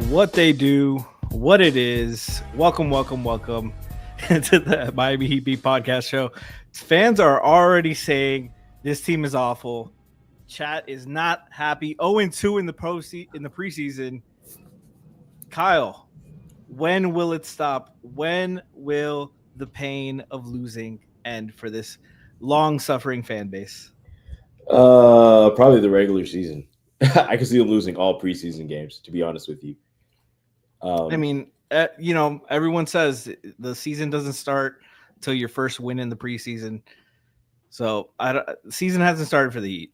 What they do, what it is. Welcome to the Miami Heat Beat podcast show. Fans are already saying this team is awful. Chat is not happy. 0-2 in the preseason. Kyle, when will it stop? When will the pain of losing end for this long-suffering fan base? Probably the regular season. I could see them losing all preseason games, to be honest with you. I mean, everyone says the season doesn't start till your first win in the preseason. So the season hasn't started for the Heat.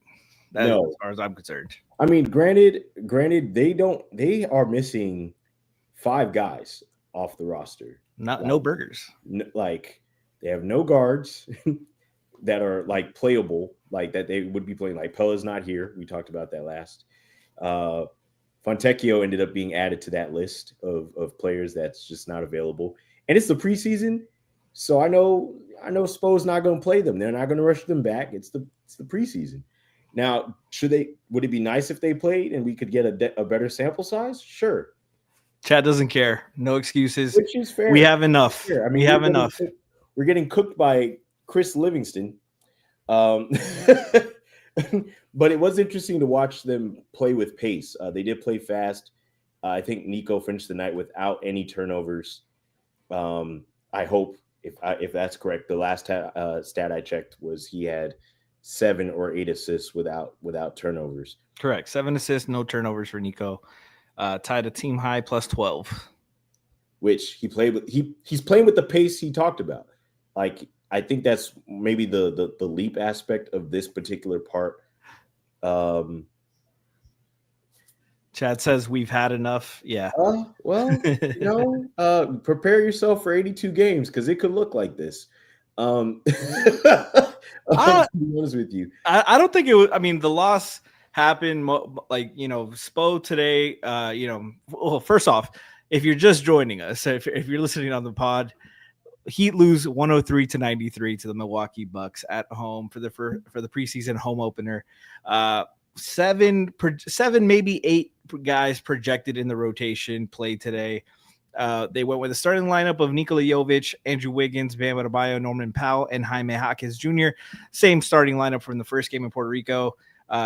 No, as far as I'm concerned. I mean, granted, they are missing 5 guys off the roster. No burgers. Like they have no guards that are like playable, like that they would be playing. Like Pella's not here. We talked about that last. Fontecchio ended up being added to that list of players that's just not available. And it's the preseason, so I know Spo's not going to play them. They're not going to rush them back. It's the preseason. Now, would it be nice if they played and we could get a better sample size? Sure. Chad doesn't care. No excuses. Which is fair. We have enough. I mean, we have enough. We're getting cooked by Chris Livingston. But it was interesting to watch them play with pace. They did play fast. I think Niko finished the night without any turnovers. I hope, if that's correct, the last stat I checked was he had 7 or 8 assists without turnovers. Correct. 7 assists, no turnovers for Niko. Tied a team high plus 12. Which he played with. He's playing with the pace he talked about. Like, I think that's maybe the leap aspect of this particular part. Chad says we've had enough. Yeah. Prepare yourself for 82 games because it could look like this. To be honest with you, I don't think it was. I mean, the loss happened Spo today. Well, first off, if you're just joining us, if you're listening on the pod, Heat lose 103-93 to the Milwaukee Bucks at home for the preseason home opener. 7, maybe 8 guys projected in the rotation played today. They went with a starting lineup of Nikola Jovic, Andrew Wiggins, Bam Adebayo, Norman Powell, and Jaime Jaquez Jr. Same starting lineup from the first game in Puerto Rico.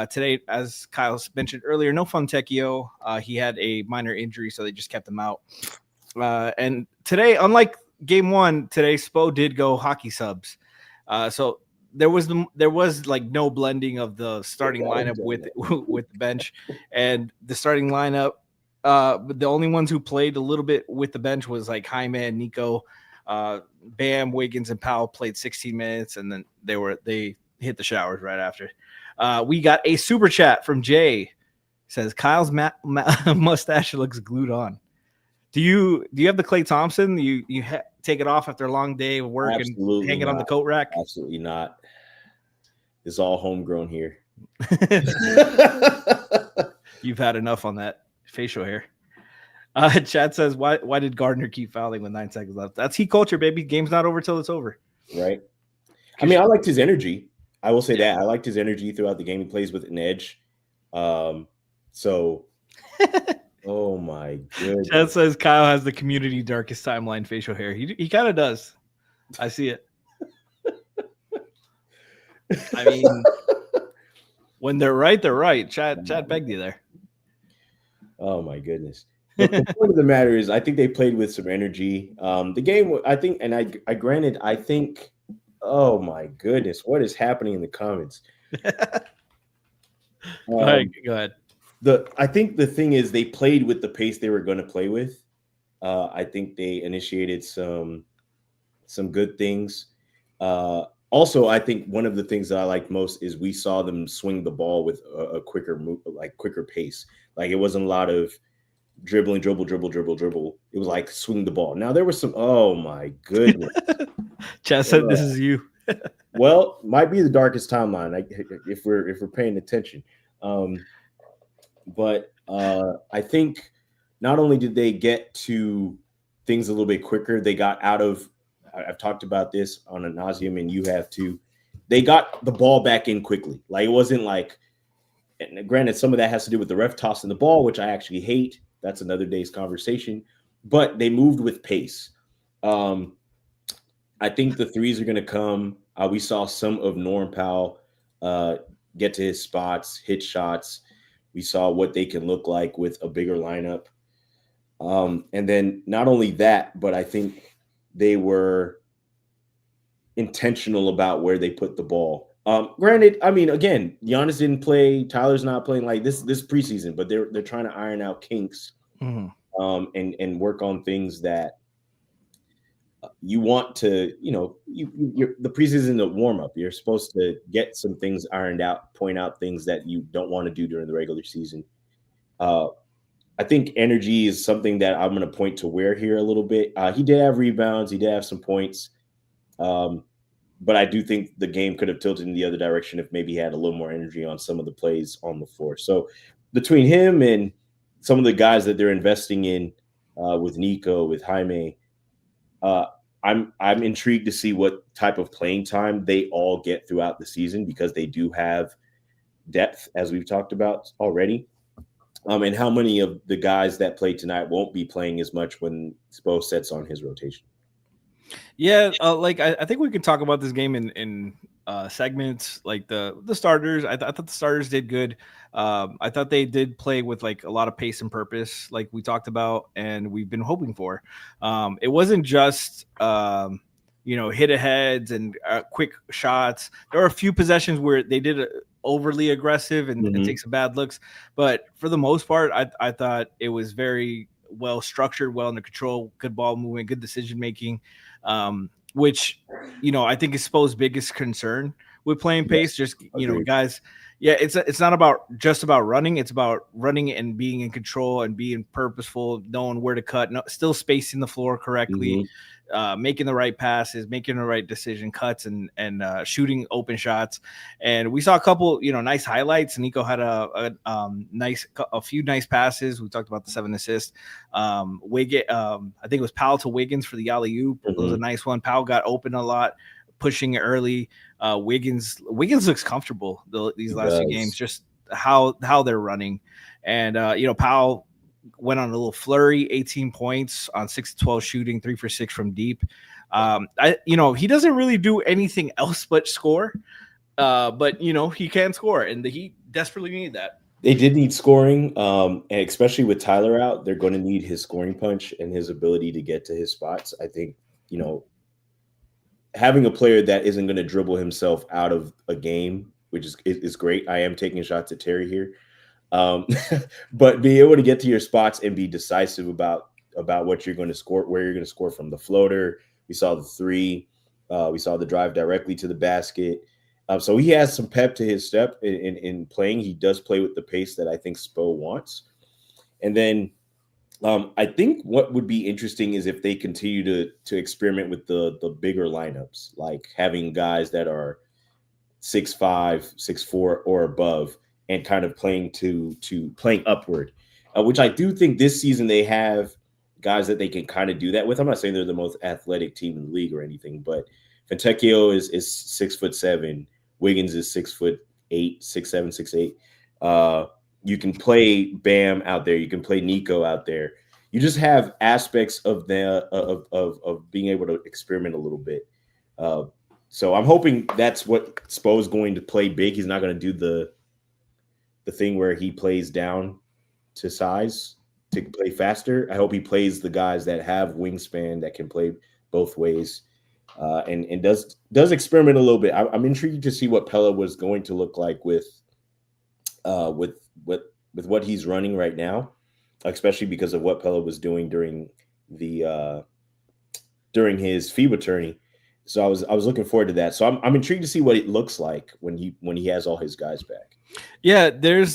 Today, as Kyle mentioned earlier, no Fontecchio. He had a minor injury, so they just kept him out. And today, unlike Game 1, today Spo did go hockey subs. So there was like no blending of the starting lineup with the bench, and the starting lineup. The only ones who played a little bit with the bench was like Jaime and Niko. Bam, Wiggins, and Powell played 16 minutes, and then they hit the showers right after. We got a super chat from Jay. It says Kyle's mustache looks glued on. Do you have the Klay Thompson? You take it off after a long day of work and hang it on the coat rack? Absolutely not. It's all homegrown here. You've had enough on that facial hair. Chad says, why did Gardner keep fouling with 9 seconds left? That's Heat culture, baby. Game's not over till it's over. Right. I mean, I liked his energy. I will say that. I liked his energy throughout the game. He plays with an edge. Oh my goodness. Chad says Kyle has the community darkest timeline facial hair. He kind of does. I see it. I mean, when they're right, they're right. Chad begged you there. Oh my goodness. But the point of the matter is, I think they played with some energy. The game, I think, and I think, oh my goodness, what is happening in the comments? Go ahead. I think the thing is they played with the pace they were going to play with. I think they initiated some good things. Also, I think one of the things that I liked most is we saw them swing the ball with a quicker pace. Like it wasn't a lot of dribbling, dribble. It was like swing the ball. Now there was some. Oh my goodness. Chad said, "This is you." Well, might be the darkest timeline if we're paying attention. But I think not only did they get to things a little bit quicker, they got out of. I've talked about this on ad nauseum, and you have too. They got the ball back in quickly. Like it wasn't like. And granted, some of that has to do with the ref tossing the ball, which I actually hate. That's another day's conversation. But they moved with pace. I think the threes are going to come. We saw some of Norm Powell get to his spots, hit shots. We saw what they can look like with a bigger lineup. And then not only that, but I think they were intentional about where they put the ball. Granted, I mean, again, Giannis didn't play. Tyler's not playing like this preseason, but they're trying to iron out kinks and work on things that you want to, you're the preseason, the warm up. You're supposed to get some things ironed out, point out things that you don't want to do during the regular season. I think energy is something that I'm going to point to Ware here a little bit. He did have rebounds. He did have some points. But I do think the game could have tilted in the other direction if maybe he had a little more energy on some of the plays on the floor. So between him and some of the guys that they're investing in with Niko, with Jaime, I'm intrigued to see what type of playing time they all get throughout the season because they do have depth, as we've talked about already. And how many of the guys that played tonight won't be playing as much when Spo sets on his rotation? Yeah, I think we can talk about this game in segments, like the starters. I thought the starters did good. I thought they did play with like a lot of pace and purpose, like we talked about, and we've been hoping for. It wasn't just hit aheads and quick shots. There were a few possessions where they did overly aggressive and take some bad looks, but for the most part, I thought it was very well structured, well under control, good ball movement, good decision making. Which, I think is Spo's biggest concern with playing pace. Just, guys, it's not about just about running. It's about running and being in control and being purposeful, knowing where to cut, still spacing the floor correctly, making the right passes, making the right decision cuts and shooting open shots. And we saw a couple, nice highlights. Niko had a few nice passes. We talked about the 7 assists. I think it was Powell to Wiggins for the alley-oop. It was a nice one. Powell got open a lot, pushing it early. Wiggins looks comfortable these last few games, just how they're running. And Powell went on a little flurry, 18 points on 6-12 shooting, 3 for 6 from deep. He doesn't really do anything else but score. But he can score, and the Heat desperately need that. They did need scoring, and especially with Tyler out, they're going to need his scoring punch and his ability to get to his spots. I think, having a player that isn't going to dribble himself out of a game, which is great. I am taking shots at Terry here. But being able to get to your spots and be decisive about what you're going to score, where you're going to score from the floater. We saw the 3. We saw the drive directly to the basket. So he has some pep to his step in playing. He does play with the pace that I think Spo wants. And then I think what would be interesting is if they continue to experiment with the bigger lineups, like having guys that are 6'5", 6'4", or above, and kind of playing to playing upward, which I do think this season they have guys that they can kind of do that with. I'm not saying they're the most athletic team in the league or anything, but Fontecchio is 6'7", Wiggins is 6'8", 6'7", 6'8". You can play Bam out there. You can play Niko out there. You just have aspects of of being able to experiment a little bit. So I'm hoping that's what Spo's going to play big. He's not going to do the thing where he plays down to size to play faster. I hope he plays the guys that have wingspan that can play both ways, and does experiment a little bit. I'm intrigued to see what Pella was going to look like with what he's running right now, especially because of what Pella was doing during his FIBA tourney. So I was looking forward to that. So I'm intrigued to see what it looks like when he has all his guys back. Yeah, there's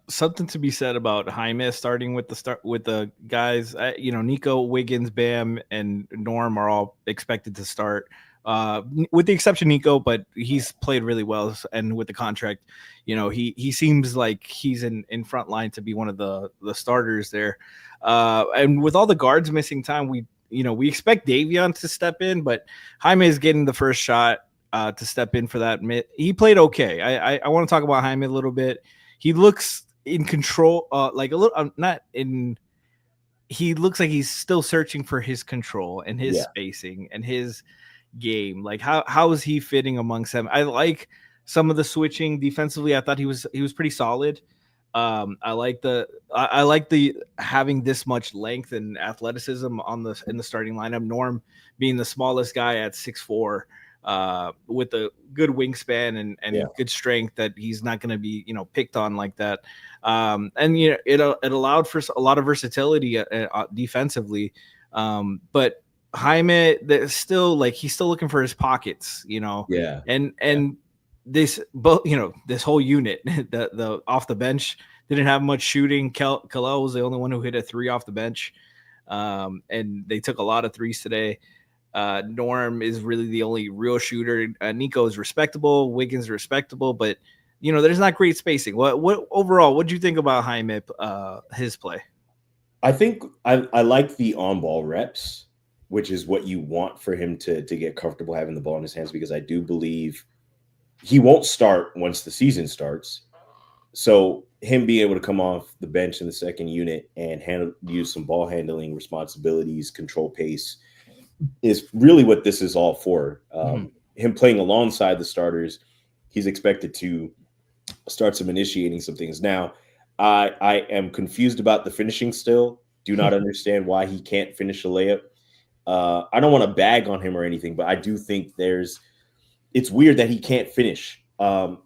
something to be said about Jaime starting with the guys. Niko, Wiggins, Bam, and Norm are all expected to start. With the exception of Niko, but he's played really well, and with the contract, he seems like he's in front line to be one of the starters there. And with all the guards missing time, we expect Davion to step in, but Jaime is getting the first shot to step in for that. He played okay. I want to talk about Jaime a little bit. He looks in control, like a little, not in. He looks like he's still searching for his control and his spacing and his game. Like how is he fitting amongst them? I like some of the switching defensively. I thought he was pretty solid. I like the having this much length and athleticism in the starting lineup. Norm being the smallest guy at 6'4", with a good wingspan and good strength, that he's not going to be picked on like that. And it allowed for a lot of versatility defensively. But Jaime, he's still looking for his pockets, and this whole unit, the off the bench didn't have much shooting. Kalel was the only one who hit a 3 off the bench, and they took a lot of threes today. Norm is really the only real shooter. Niko is respectable. Wiggins is respectable, but there's not great spacing. What overall, what do you think about Jaime, his play? I think I like the on-ball reps, which is what you want for him to get comfortable having the ball in his hands, because I do believe he won't start once the season starts. So him being able to come off the bench in the second unit and use some ball handling responsibilities, control pace, is really what this is all for. Him playing alongside the starters, he's expected to start initiating some things. Now, I am confused about the finishing still. Do not understand why he can't finish a layup. I don't want to bag on him or anything, but I do think it's weird that he can't finish,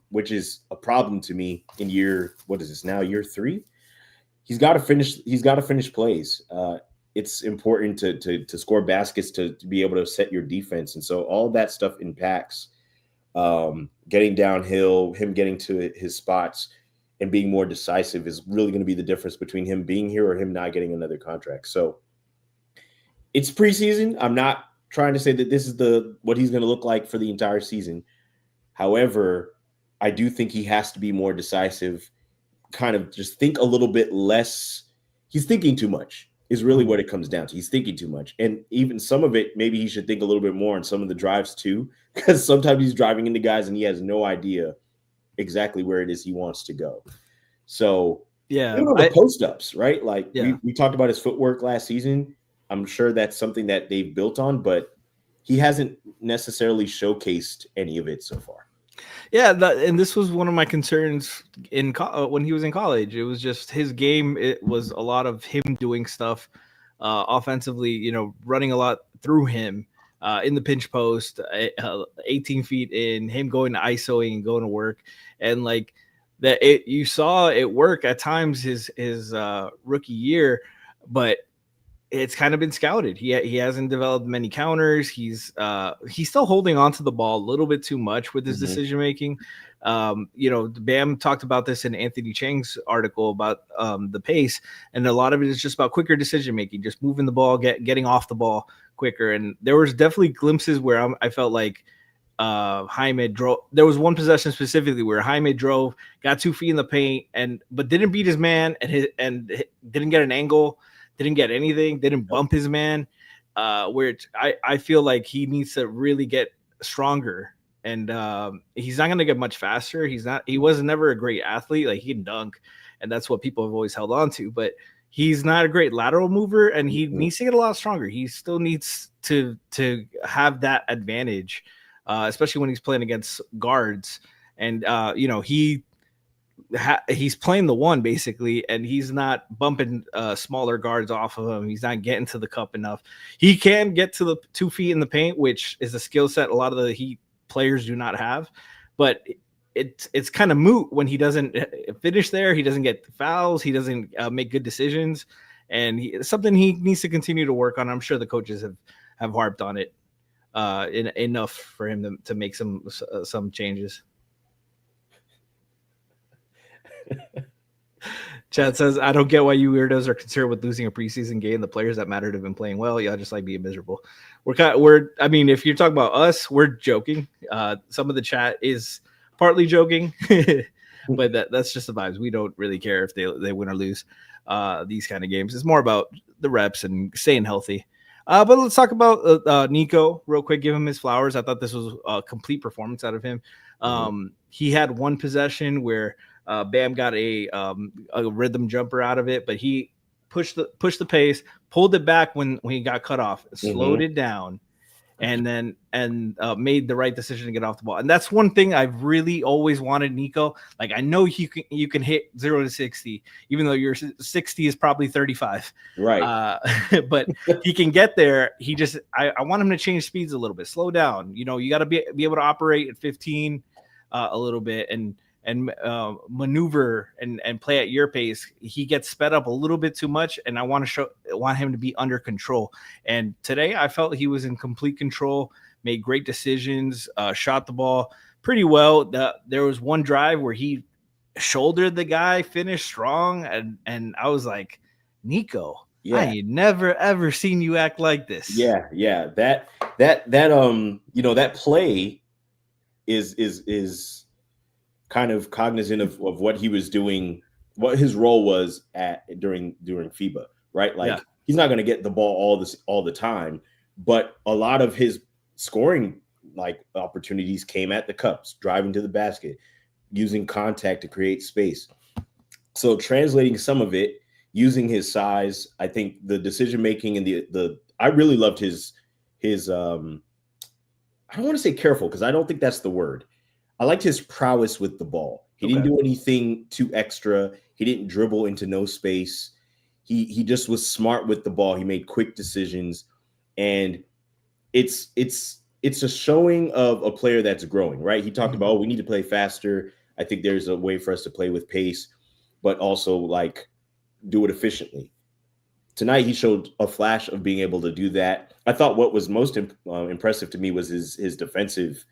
which is a problem to me in year 3? He's got to finish plays. It's important to score baskets, to be able to set your defense. And so all that stuff impacts getting downhill, him getting to his spots and being more decisive is really going to be the difference between him being here or him not getting another contract. So it's preseason. I'm not trying to say that this is what he's going to look like for the entire season. However, I do think he has to be more decisive, kind of just think a little bit less. He's thinking too much is really what it comes down to. He's thinking too much. And even some of it, maybe he should think a little bit more on some of the drives too, because sometimes he's driving into guys and he has no idea exactly where it is he wants to go. So the post-ups, right? Like we talked about his footwork last season. I'm sure that's something that they've built on, but he hasn't necessarily showcased any of it so far. Yeah, and this was one of my concerns when he was in college. It was just his game. It was a lot of him doing stuff offensively, running a lot through him in the pinch post, 18 feet in, him going to ISOing and going to work. And like that, you saw it work at times his rookie year, but it's kind of been scouted. He hasn't developed many counters. He's still holding on to the ball a little bit too much with his decision making. Bam talked about this in Anthony Chang's article about the pace, and a lot of it is just about quicker decision making, just moving the ball, getting off the ball quicker. And there was definitely glimpses where I felt like Jaime drove. There was one possession specifically where Jaime drove, got 2 feet in the paint, but didn't beat his man and didn't get an angle. Didn't get anything, didn't bump his man, where I feel like he needs to really get stronger. And he's not going to get much faster. He was never a great athlete. Like, he can dunk, and that's what people have always held on to. But he's not a great lateral mover, and he needs to get a lot stronger. He still needs to have that advantage, especially when he's playing against guards. And, he's playing the one basically, and he's not bumping smaller guards off of him. He's not getting to the cup enough. He can get to the 2 feet in the paint, which is a skill set a lot of the Heat players do not have, but it's kind of moot when he doesn't finish there. He doesn't get fouls. He doesn't make good decisions, and it's something he needs to continue to work on. I'm sure the coaches have harped on it. enough for him to make some changes. Chad says, I don't get why you weirdos are concerned with losing a preseason game. The players that mattered have been playing well. Y'all just like being miserable. I mean, if you're talking about us, we're joking. Some of the chat is partly joking, but that's just the vibes. We don't really care if they win or lose these kind of games. It's more about the reps and staying healthy. But let's talk about Niko real quick. Give him his flowers. I thought this was a complete performance out of him. He had one possession where Bam got a rhythm jumper out of it, but he pushed the pace, pulled it back when he got cut off, slowed it down, and then made the right decision to get off the ball. And that's one thing I've really always wanted Niko. Like, I know you can hit 0 to 60, even though your 60 is probably 35. Right. But he can get there. I want him to change speeds a little bit, slow down. You got to be able to operate at 15 a little bit and maneuver and play at your pace. He gets sped up a little bit too much, and I want him to be under control. And today I felt he was in complete control, made great decisions, shot the ball pretty well. There was one drive where he shouldered the guy, finished strong, and I was like, Niko, I ain't never ever seen you act like this. Yeah. That play is kind of cognizant of what he was doing, what his role was during FIBA, right? Like, he's not going to get the ball all the time, but a lot of his scoring opportunities came at the cups, driving to the basket, using contact to create space. So translating some of it, using his size, I think the decision making and I really loved his I don't want to say careful, because I don't think that's the word. I liked his prowess with the ball. He didn't do anything too extra. He didn't dribble into no space. He just was smart with the ball. He made quick decisions, and it's a showing of a player that's growing, right? He talked about, we need to play faster. I think there's a way for us to play with pace, but also do it efficiently. Tonight, he showed a flash of being able to do that. I thought what was most impressive to me was his defensive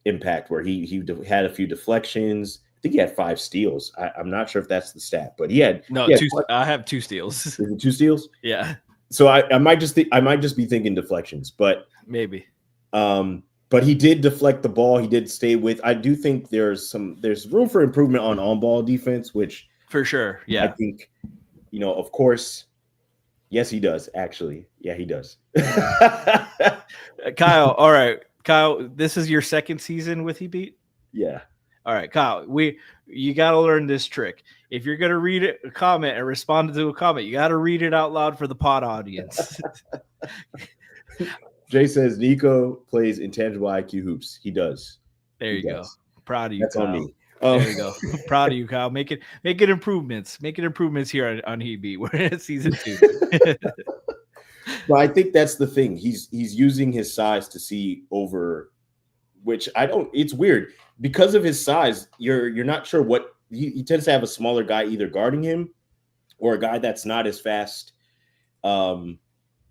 impact, where he had a few deflections. I think he had 5 steals. I'm not sure if that's the stat, but he had I have 2 steals. Is it 2 steals? Yeah. So I might just be thinking deflections, but maybe. But he did deflect the ball. He did stay with. I do think there's room for improvement on ball defense, which for sure. Yeah. I think, of course. Yes, he does, actually. Yeah, he does. Kyle, all right. Kyle, this is your second season with Heat? Yeah. All right, Kyle, you got to learn this trick. If you're going to read a comment and respond to a comment, you got to read it out loud for the pod audience. Jay says Niko plays intangible IQ hoops. He does. There you go. Proud of you, That's Kyle. on me. There you go. Proud of you, Kyle. Making improvements. Making improvements here on Heat Beat. We're in season 2. But I think that's the thing. He's using his size to see over, which it's weird. Because of his size, you're not sure what he tends to have a smaller guy either guarding him or a guy that's not as fast on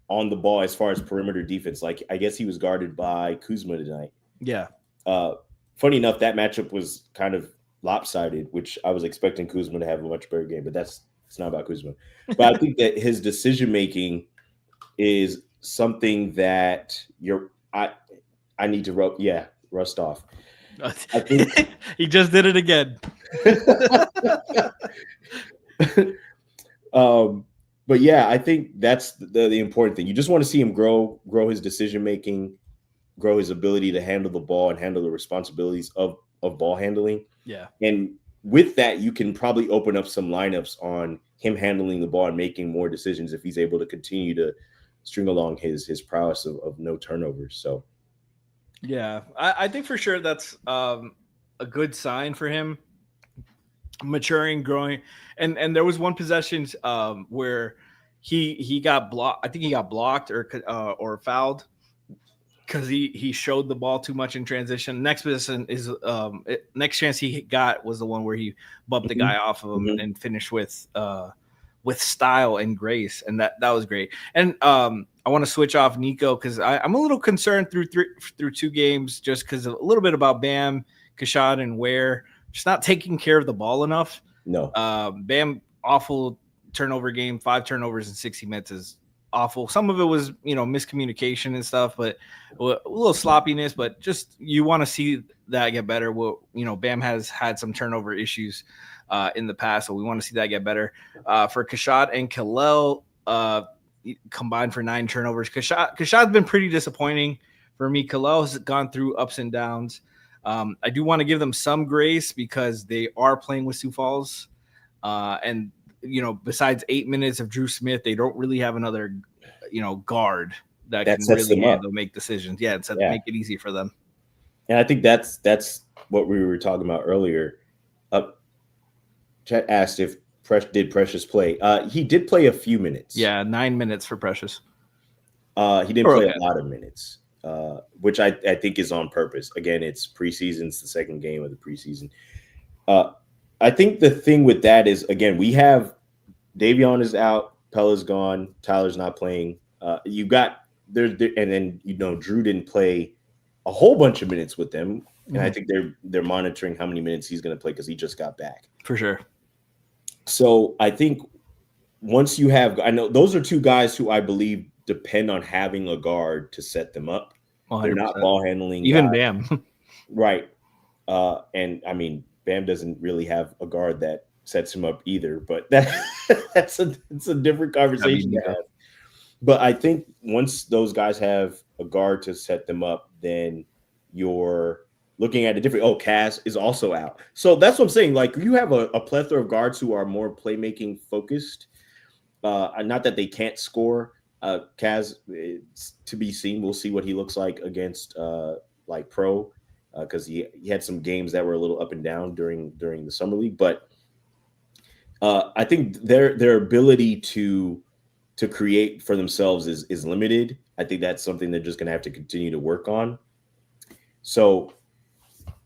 the ball as far as perimeter defense. Like, I guess he was guarded by Kuzma tonight. Yeah. Funny enough, that matchup was kind of lopsided, which I was expecting Kuzma to have a much better game, but it's not about Kuzma. But I think that his decision making is something that I need to rust off. I think he just did it again. But yeah, I think that's the important thing. You just want to see him grow his decision making, grow his ability to handle the ball and handle the responsibilities of ball handling. Yeah. And with that, you can probably open up some lineups on him handling the ball and making more decisions if he's able to continue to string along his prowess of no turnovers. So yeah, I think for sure that's a good sign for him, maturing, growing. And there was one possession where he got blocked. I think he got blocked or fouled because he showed the ball too much in transition. Next possession is next chance he got was the one where he bumped the guy off of him and finished with with style and grace, and that was great. And I want to switch off Niko because I'm a little concerned through 2 games just because a little bit about Bam, Kashad, and Ware just not taking care of the ball enough. No. Bam, awful turnover game, 5 turnovers in 60 minutes is awful. Some of it was, miscommunication and stuff, but a little sloppiness, but just you want to see that get better. Well, Bam has had some turnover issues in the past, so we want to see that get better. For Kashad and Kalel, combined for 9 turnovers. Kashad's been pretty disappointing for me. Kalel has gone through ups and downs. I do want to give them some grace because they are playing with Sioux Falls. And, besides 8 minutes of Drew Smith, they don't really have another, guard that can really handle, make decisions. Yeah, make it easy for them. And I think that's what we were talking about earlier. Chet asked if did Precious play. He did play a few minutes. Yeah, 9 minutes for Precious. He didn't play a lot of minutes, which I think is on purpose. Again, it's preseason. It's the second game of the preseason. I think the thing with that is, again, we have Davion is out, Pella's gone, Tyler's not playing. You got there, and then Drew didn't play a whole bunch of minutes with them, and I think they're monitoring how many minutes he's going to play because he just got back for sure. So I think once you have, I know those are 2 guys who I believe depend on having a guard to set them up. 100%. They're not ball handling, even guys. Bam, right? And I mean, Bam doesn't really have a guard that sets him up either, but it's a different conversation to have. But I think once those guys have a guard to set them up, then you're looking at a different. Oh, Kaz is also out, so that's what I'm saying. Like you have a plethora of guards who are more playmaking focused. Not that they can't score. Kaz, it's to be seen. We'll see what he looks like against pro. Because he had some games that were a little up and down during the summer league, but I think their ability to create for themselves is limited. I think that's something they're just going to have to continue to work on. So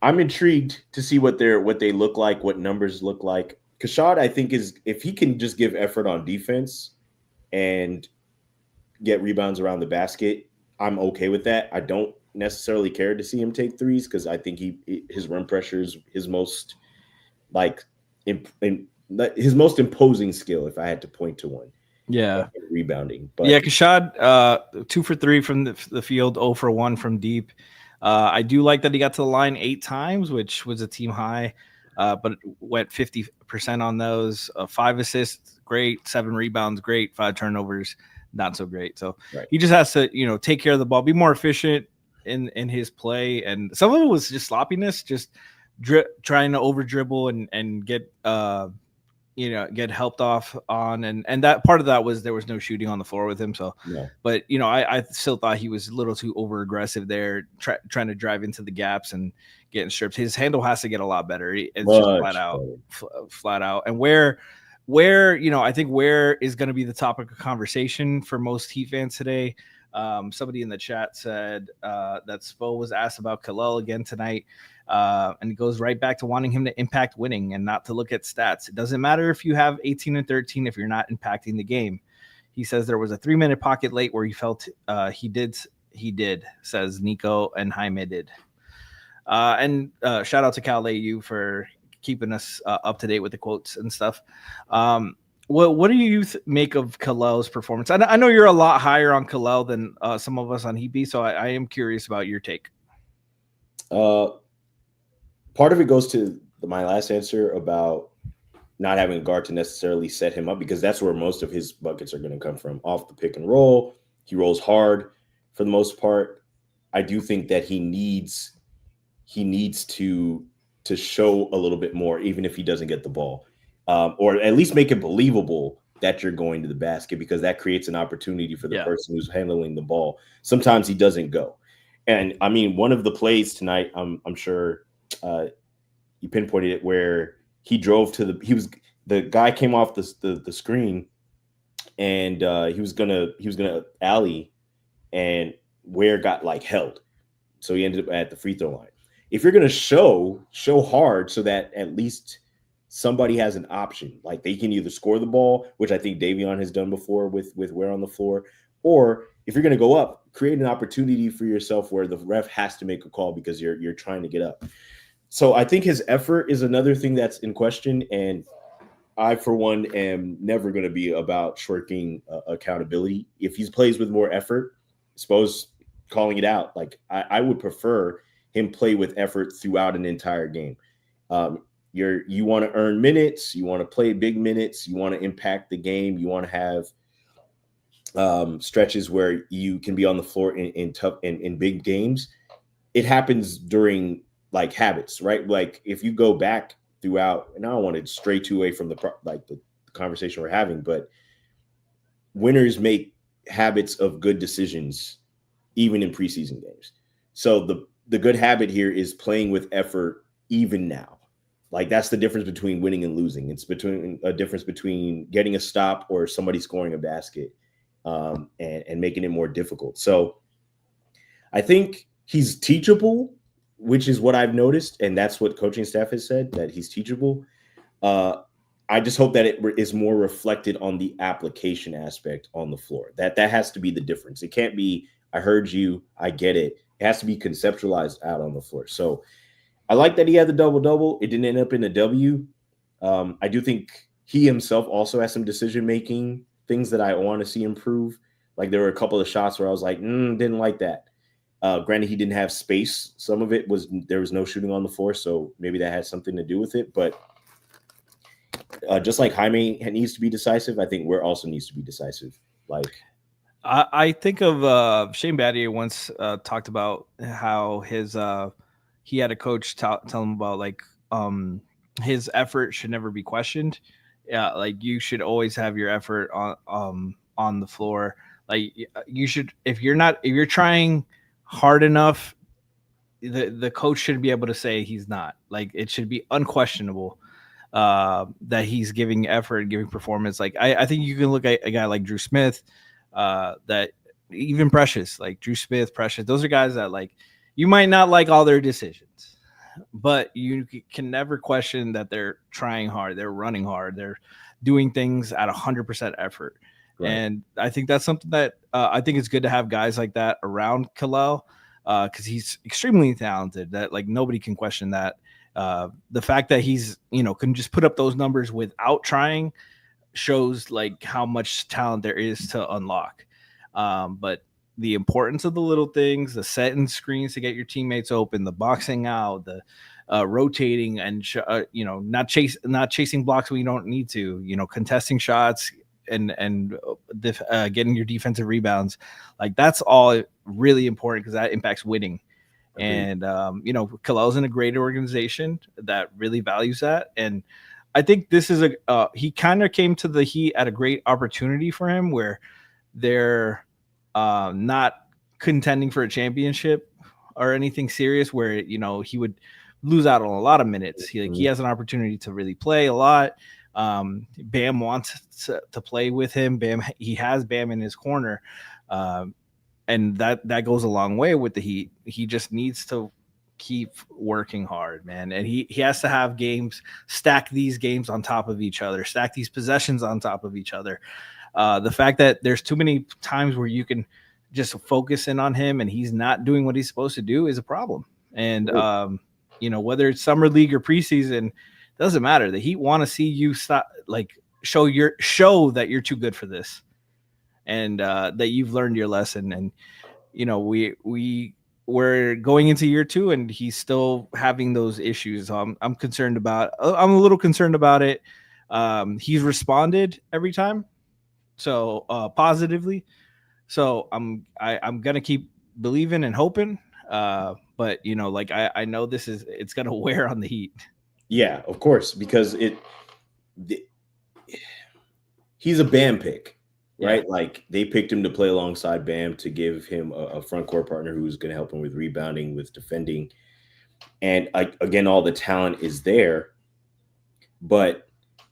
I'm intrigued to see what they look like, what numbers look like. Kashad, I think, is if he can just give effort on defense and get rebounds around the basket, I'm okay with that. I don't necessarily care to see him take threes because I think his rim pressure is his most his most imposing skill, if I had to point to one. Yeah, rebounding. But yeah, Kashad 2 for 3 from the field, 0 for 1 from deep. I do like that he got to the line 8 times, which was a team high, but went 50% on those. 5 assists, great. 7 rebounds, great. 5 turnovers, not so great. So he just has to take care of the ball, be more efficient in his play, and some of it was just sloppiness, just trying to over dribble and get get helped off on, and that part of that was there was no shooting on the floor with him. So but I still thought he was a little too over aggressive there, trying to drive into the gaps and getting stripped. His handle has to get a lot better. It's just flat out. And where I think Ware is going to be the topic of conversation for most Heat fans today. Somebody in the chat said that Spo was asked about Kalel again tonight, and it goes right back to wanting him to impact winning and not to look at stats. It doesn't matter if you have 18 and 13 if you're not impacting the game. He says there was a 3-minute pocket late where he felt he did, says Niko and Jaime did. And shout out to Cal AU for keeping us up to date with the quotes and stuff. What do you make of Kalel's performance? I know you're a lot higher on Kalel than some of us on Heat, so I am curious about your take. Part of it goes to my last answer about not having a guard to necessarily set him up, because that's where most of his buckets are going to come from, off the pick and roll. He rolls hard for the most part. I do think that he needs to show a little bit more, even if he doesn't get the ball. Or at least make it believable that you're going to the basket, because that creates an opportunity for the person who's handling the ball. Sometimes he doesn't go. And I mean, one of the plays tonight, I'm sure you pinpointed it, where he drove to the guy came off the screen, and he was gonna alley, and Ware got held. So he ended up at the free throw line. If you're gonna show hard so that at least somebody has an option. Like they can either score the ball, which I think Davion has done before with Ware on the floor, or if you're going to go up, create an opportunity for yourself where the ref has to make a call because you're trying to get up. So I think his effort is another thing that's in question, and I, for one, am never going to be about shirking accountability. If he plays with more effort, suppose calling it out. Like I would prefer him play with effort throughout an entire game. You want to earn minutes, you want to play big minutes, you want to impact the game, you want to have stretches where you can be on the floor in big games. It happens during like habits, right? Like if you go back throughout, and I don't want to stray too away from the conversation we're having, but winners make habits of good decisions even in preseason games. So the good habit here is playing with effort even now. Like that's the difference between winning and losing. It's between a difference between getting a stop or somebody scoring a basket and making it more difficult. So I think he's teachable, which is what I've noticed. And that's what coaching staff has said, that he's teachable. I just hope that it is more reflected on the application aspect on the floor. That has to be the difference. It can't be, I heard you, I get it. It has to be conceptualized out on the floor. So I like that he had the double-double. It didn't end up in a W. I do think he himself also has some decision-making things that I want to see improve. Like there were a couple of shots where I was like, didn't like that. Granted, he didn't have space. Some of it was there was no shooting on the floor, so maybe that had something to do with it. But just like Jaime needs to be decisive, I think Ware also needs to be decisive. Like I think of Shane Battier once talked about how his he had a coach tell him about like his effort should never be questioned. Yeah, like you should always have your effort on the floor. Like you should, if you're trying hard enough, the coach should be able to say he's not. Like it should be unquestionable that he's giving effort and giving performance. Like I think you can look at a guy like Drew Smith, that even Precious, like Drew Smith, Precious, those are guys that like you might not like all their decisions, but you can never question that they're trying hard, they're running hard, they're doing things at 100% effort. Right. And I think that's something that I think it's good to have guys like that around Kalel because he's extremely talented. That like nobody can question that. The fact that he's can just put up those numbers without trying shows like how much talent there is to unlock. But the importance of the little things, the setting screens to get your teammates open, the boxing out, the rotating and not chasing blocks when you don't need to, contesting shots and getting your defensive rebounds, like that's all really important because that impacts winning. Okay. And Kalel's in a great organization that really values that, and I think this is he kind of came to the Heat at a great opportunity for him where they're not contending for a championship or anything serious where, he would lose out on a lot of minutes. He has an opportunity to really play a lot. Bam wants to play with him. He has Bam in his corner. And that goes a long way with the Heat. He just needs to keep working hard, man. And he has to have games, stack these games on top of each other, stack these possessions on top of each other. The fact that there's too many times where you can just focus in on him and he's not doing what he's supposed to do is a problem. And, whether it's summer league or preseason, doesn't matter. The Heat want to see you stop, like show that you're too good for this and that you've learned your lesson. And, we're going into year 2 and he's still having those issues. I'm a little concerned about it. He's responded every time. So positively. So I'm going to keep believing and hoping. But I know it's going to wear on the Heat. Yeah, of course, because he's a Bam pick. Right, yeah. Like they picked him to play alongside Bam to give him a front court partner who's going to help him with rebounding, with defending, and again, all the talent is there. But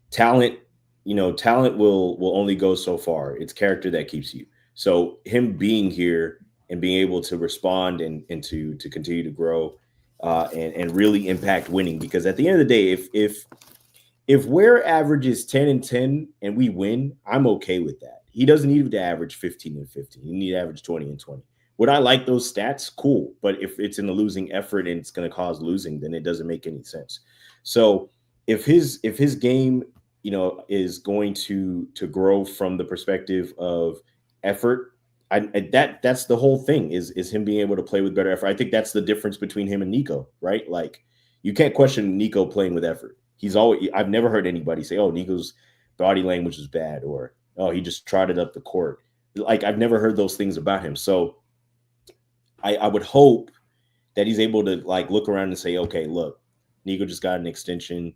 talent will only go so far. It's character that keeps you. So him being here and being able to respond and to continue to grow and really impact winning, because at the end of the day, if Ware averages 10 and 10 and we win, I'm okay with that. He doesn't need to average 15 and 15. He need to average 20 and 20. Would I like those stats? Cool. But if it's in a losing effort and it's going to cause losing, then it doesn't make any sense. So if his game, is going to grow from the perspective of effort, that's the whole thing is him being able to play with better effort. I think that's the difference between him and Niko, right? Like you can't question Niko playing with effort. I've never heard anybody say, oh, Niko's body language is bad, or oh, he just trotted up the court. Like I've never heard those things about him. So I would hope that he's able to like look around and say, okay, look, Niko just got an extension.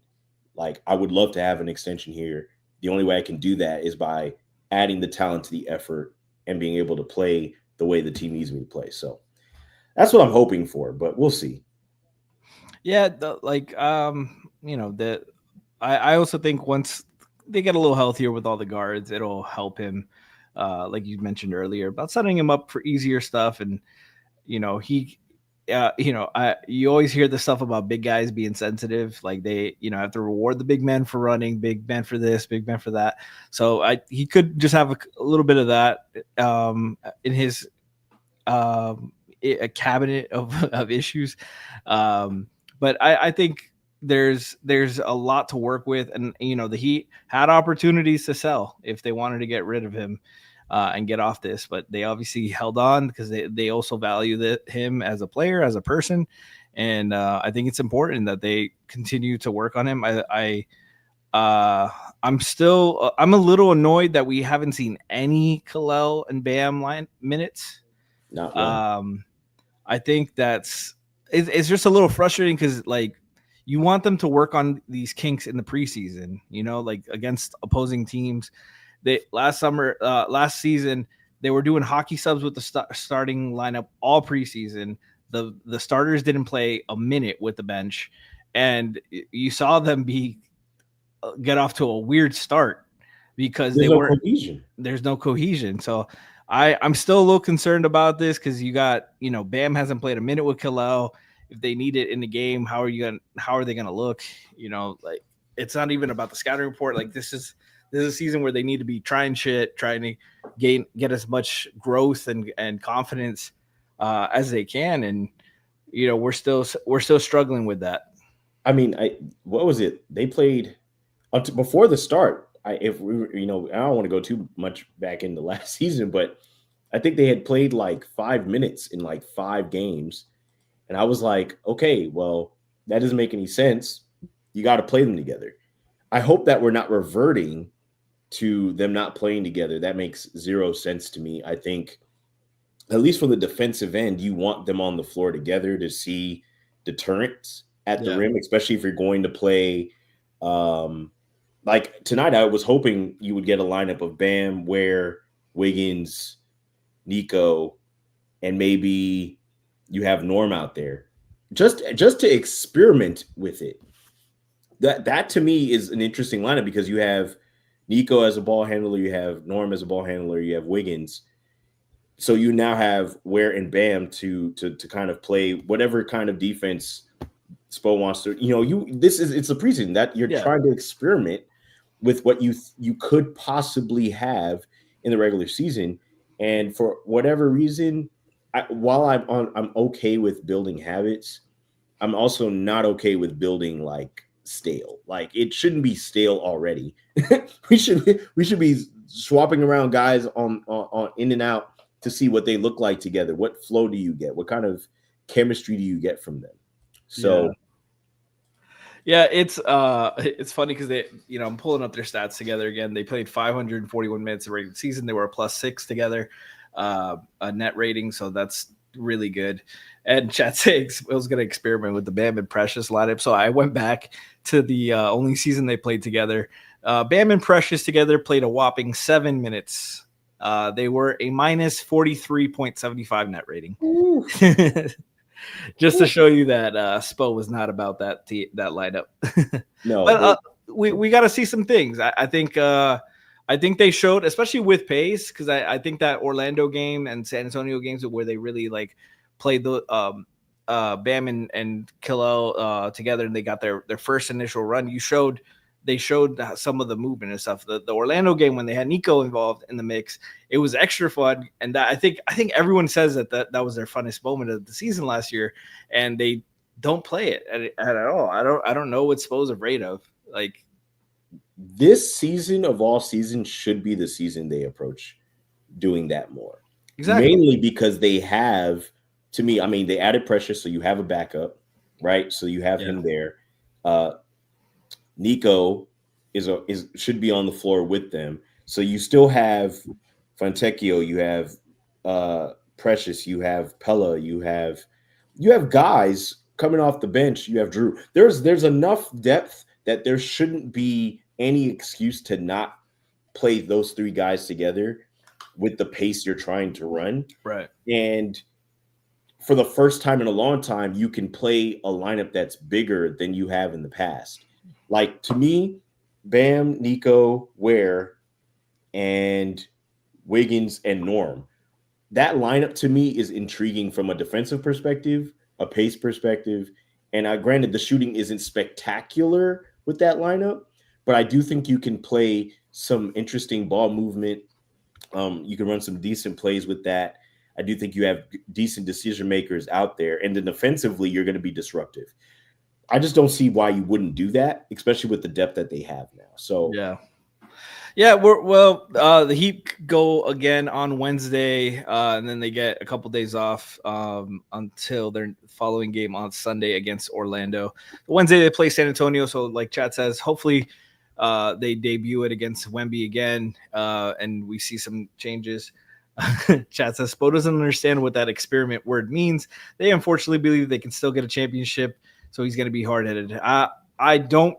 Like I would love to have an extension here. The only way I can do that is by adding the talent to the effort and being able to play the way the team needs me to play. So that's what I'm hoping for, but we'll see. Yeah, I also think once they get a little healthier with all the guards, it'll help him. Like you mentioned earlier about setting him up for easier stuff, and you always hear the stuff about big guys being sensitive, like they have to reward the big men for running, big men for this, big men for that. So he could just have a little bit of that in his a cabinet of issues. But I think there's a lot to work with, and the Heat had opportunities to sell if they wanted to get rid of him and get off this, but they obviously held on because they also value him as a player, as a person, and I think it's important that they continue to work on him. I'm a little annoyed that we haven't seen any Kalel and Bam line minutes. Not one. I think it's just a little frustrating because like you want them to work on these kinks in the preseason, like against opposing teams. Last season, they were doing hockey subs with the starting lineup all preseason. The starters didn't play a minute with the bench, and you saw them get off to a weird start because there's no cohesion. So I'm still a little concerned about this because you got, Bam hasn't played a minute with Kalel. If they need it in the game, how are they gonna look? Like it's not even about the scouting report. Like this is a season where they need to be trying to get as much growth and confidence as they can. And we're still struggling with that. I mean, what was it? They played before the start. I don't want to go too much back into last season, but I think they had played like 5 minutes in like 5 games. And I was like, okay, well, that doesn't make any sense. You got to play them together. I hope that we're not reverting to them not playing together. That makes zero sense to me. I think, at least from the defensive end, you want them on the floor together to see deterrence at the rim, especially if you're going to play. Like tonight, I was hoping you would get a lineup of Bam, Ware, Wiggins, Niko, and maybe you have Norm out there just to experiment with it. That to me is an interesting lineup because you have Niko as a ball handler, you have Norm as a ball handler, you have Wiggins. So you now have Ware and Bam to kind of play whatever kind of defense Spo wants to. It's a preseason that you're trying to experiment with what you could possibly have in the regular season. And for whatever reason, while I'm okay with building habits, I'm also not okay with building like stale. Like it shouldn't be stale already. we should be swapping around guys on in and out to see what they look like together. What flow do you get? What kind of chemistry do you get from them? So yeah, it's funny because they, I'm pulling up their stats together again. They played 541 minutes of regular season. They were a +6 together, a net rating. So that's really good. And Chat Six was going to experiment with the Bam and Precious lineup. So I went back to the only season they played together. Bam and Precious together played a whopping 7 minutes. They were a -43.75 net rating. Just to show you that Spo was not about that lineup. No, but we got to see some things. I think they showed, especially with pace, because I think that Orlando game and San Antonio games where they really like played the Bam and Kilo together and they got their first initial run. You showed they showed some of the movement and stuff. The Orlando game, when they had Niko involved in the mix, it was extra fun. And that I think everyone says that was their funnest moment of the season last year, and they don't play it at all. I don't know what Spo's afraid of. Like, this season of all seasons should be the season they approach doing that more. Exactly. Mainly because they have, to me, I mean, they added pressure, so you have a backup, right? So you have him there. Niko should be on the floor with them. So you still have Fontecchio, you have Precious, you have Pella, you have guys coming off the bench. You have Drew. There's enough depth that there shouldn't be any excuse to not play those three guys together with the pace you're trying to run. Right. And for the first time in a long time, you can play a lineup that's bigger than you have in the past. Like, to me, Bam, Niko, Ware, and Wiggins and Norm. That lineup to me is intriguing from a defensive perspective, a pace perspective. And granted, the shooting isn't spectacular with that lineup, but I do think you can play some interesting ball movement. You can run some decent plays with that. I do think you have decent decision makers out there. And then defensively, you're going to be disruptive. I just don't see why you wouldn't do that, especially with the depth that they have now. So yeah. The Heat go again on Wednesday, and then they get a couple days off until their following game on Sunday against Orlando. Wednesday they play San Antonio, so like Chad says, hopefully they debut it against Wemby again, and we see some changes. Chad says Spo doesn't understand what that experiment word means. They unfortunately believe they can still get a championship, so he's going to be hard-headed. I don't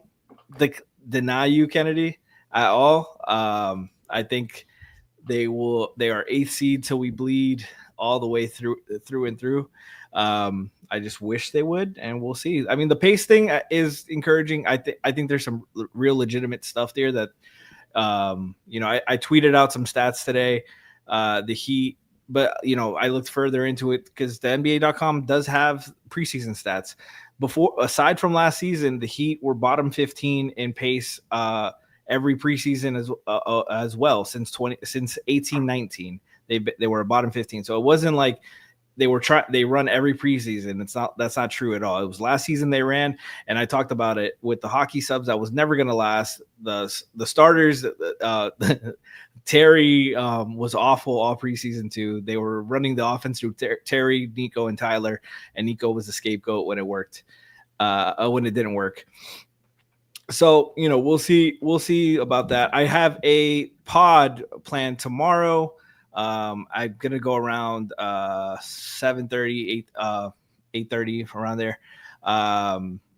deny you, Kennedy, at all. I think they are 8th seed till we bleed all the way through and through. I just wish they would, and we'll see. I mean, the pace thing is encouraging. I think there's some real legitimate stuff there that, I tweeted out some stats today. The Heat, but I looked further into it because the NBA.com does have preseason stats. Aside from last season, the Heat were bottom 15 in pace every preseason as well since 18-19. They were a bottom 15, so it wasn't like they run every preseason. That's not true at all. It was last season they ran, and I talked about it with the hockey subs that was never going to last. The starters, Terry was awful all preseason too. They were running the offense through Terry, Niko, and Tyler, and Niko was the scapegoat when it worked. When it didn't work. So we'll see about that. I have a pod planned tomorrow. I'm gonna go around 7:30, 8:30 around there.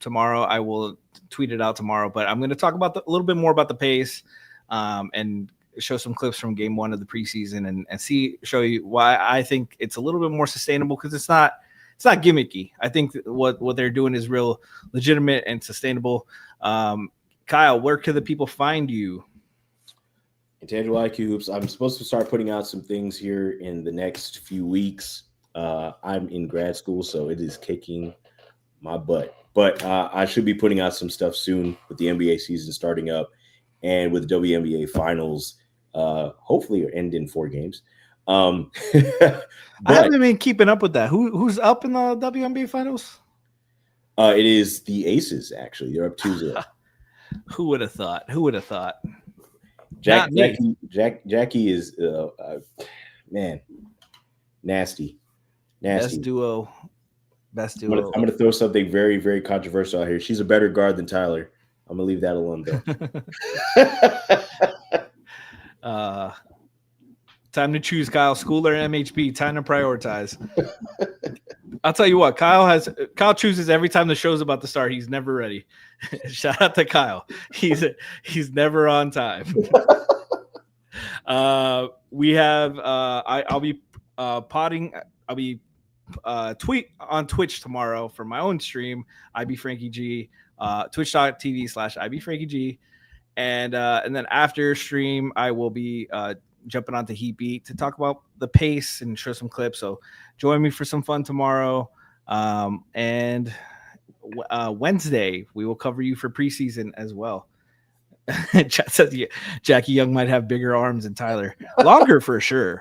Tomorrow I will tweet it out tomorrow, but I'm gonna talk about a little bit more about the pace, and show some clips from game 1 of the preseason and show you why I think it's a little bit more sustainable, because it's not gimmicky. I think what they're doing is real legitimate and sustainable. Kyle, where can the people find you? Intangible IQ Hoops. I'm supposed to start putting out some things here in the next few weeks. I'm in grad school, so it is kicking my butt. But I should be putting out some stuff soon with the NBA season starting up and with the WNBA finals, hopefully end in 4 games. I haven't been keeping up with that. Who's up in the WNBA finals? It is the Aces, actually. They're up 2-0. Who would have thought? Jackie is man, nasty. Best duo. I'm gonna throw something very, very controversial out here. She's a better guard than Tyler. I'm gonna leave that alone though. Time to choose, Kyle. School or MHP? Time to prioritize. I'll tell you what, Kyle chooses every time the show's about to start. He's never ready. Shout out to Kyle. He's never on time. We have I'll be potting. I'll be tweet on Twitch tomorrow for my own stream. IB Franky G. Twitch.tv/IB Franky G. And then after stream, I will be jumping onto Heat Beat to talk about the pace and show some clips. So join me for some fun tomorrow. And Wednesday, we will cover you for preseason as well. Chat says Jackie Young might have bigger arms than Tyler. Longer for sure.